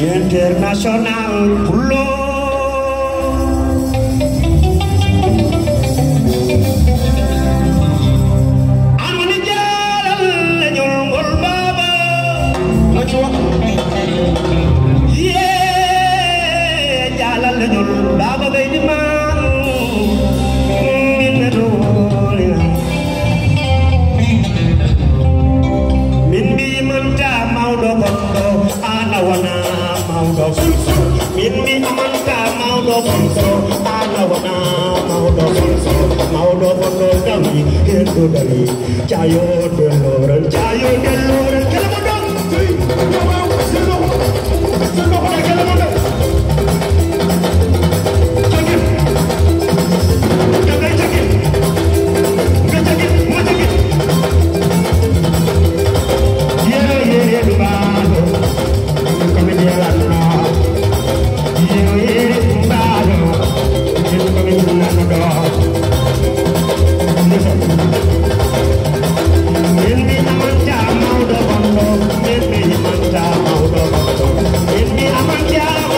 International pulo amani jalal lañul ngol baba lo ci wax ye jalal lañul baba bay di man min do min bi man ta mawdo bondo ana wana min mi amanta mawdo bonso ana wana mawdo bonso mawdo bondo dami hendo dali cayo deloran kala bodong tuy kamu sino kala bodong Amanja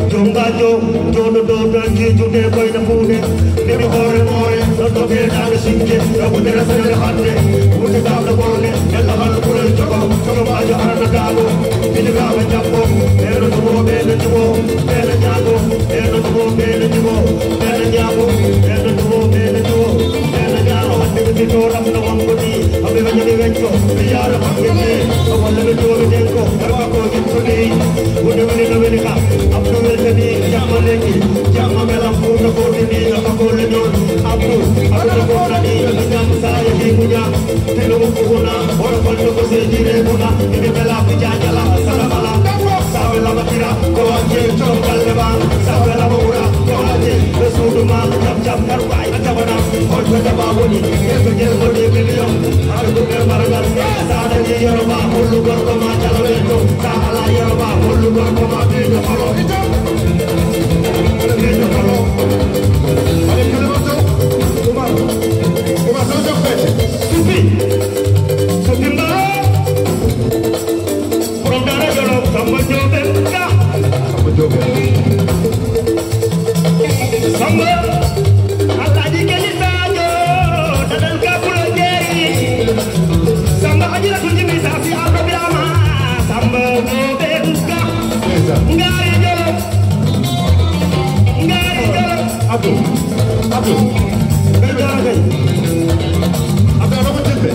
Junta jo jodo do dan ji jude koy na fude demi hore more do to be dal sinje rabu dera sare hande muti da da bolne yalla hal kure jogo jogo ba ja arana galo ini ga ba jappo ero to be le jubo be le jago ero to be le jubo be le jago ero to be le jubo be le jago hande ke to ram no mangoni abe banya de venko yar bangene awal le to be denko arwa ko gituni wone wone no wene ka abdu weltani jamale ki jamma melam futa ko ni na ko le non abdu ko ni jam sa yi munya telo ko na ora ko ko se jire bona ni bela pijala salamala sabela batira ko anje to kalba sabela bura ko anje resuduma jam jam karwai atabana ko ta ba woni ke ko de billion ar ko maragal sa da ye yorba holu gor ko ma chalawe to sa ala yorba holu gor ko ma de do holo ito de do holo ale kalma to kuma so jo pe supi sukimba prodara jolo sama jobe ka sama jobe sama ala di kelisa jo dadal ka pulo jeri sama ajira tunji bisa si abdo bilama sama jobe ka ngari jolo abu beda gay abu apa jebe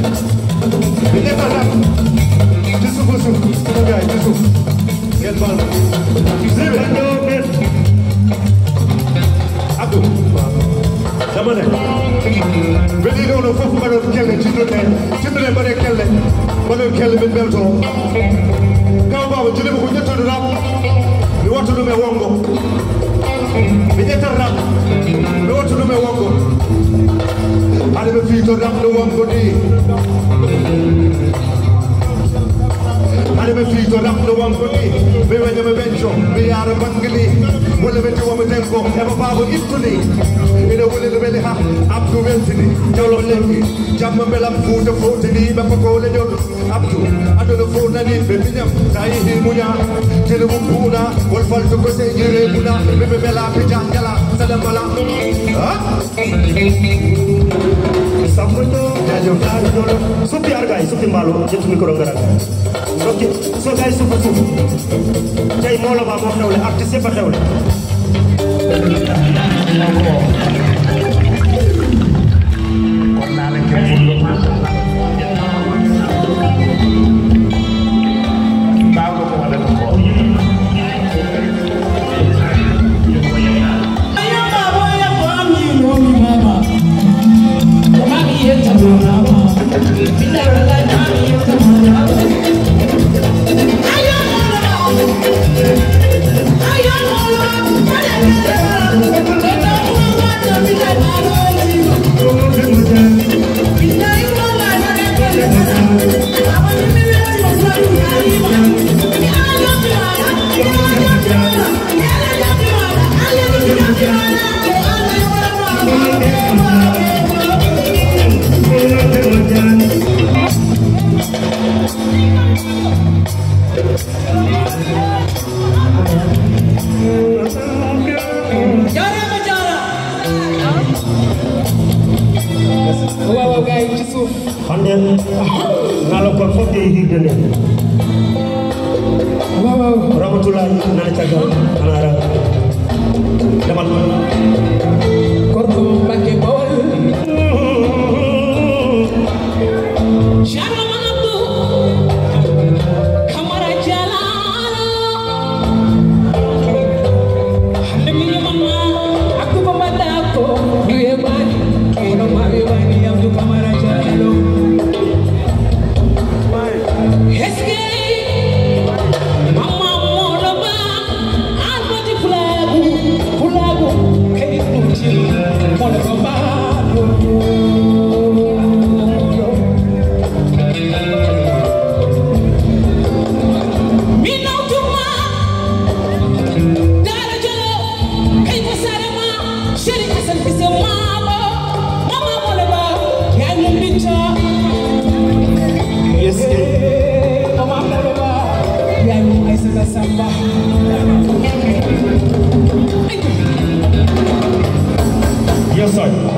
beda barang Yusuf sama gay Yusuf gel bal zebe jobe abu sama ne bedi do no fofu baro kelle ci do ne timbele bare kelle baro kelle ben belto kaw baba jule ko ñetto do rap ni wattu do me wongo mi ñetta rap mi wattu do me wongo ale be fi to rap do wongo di ale be fi to rap do wongo di be wanya me bencho be yara bangali wala be to mo denko e ba baba ittuni ina wala le bele ha abdu weltini jawlo lengi jamma belam fuuta fotini be ko le jol abdu ado fo nani be binyam tayi hi munya tele bu buna wal falto ko se jere buna be bela be jangala salam bala ha samto jajo kar jolo supi argai supi malu jetu mikro ngara oke so guys supi supi tay molo ba mo xewle artiste fa xewle kon na la ke fullo bawo ko wala ko Rahmatullahi nana cagal kanara damat korko bakke bawal Sharma Abdu Kamara Jalala Handami mama aku pembadako duwe bani kino mari bani Abdu Kamara Jalalo Heske Samba soñ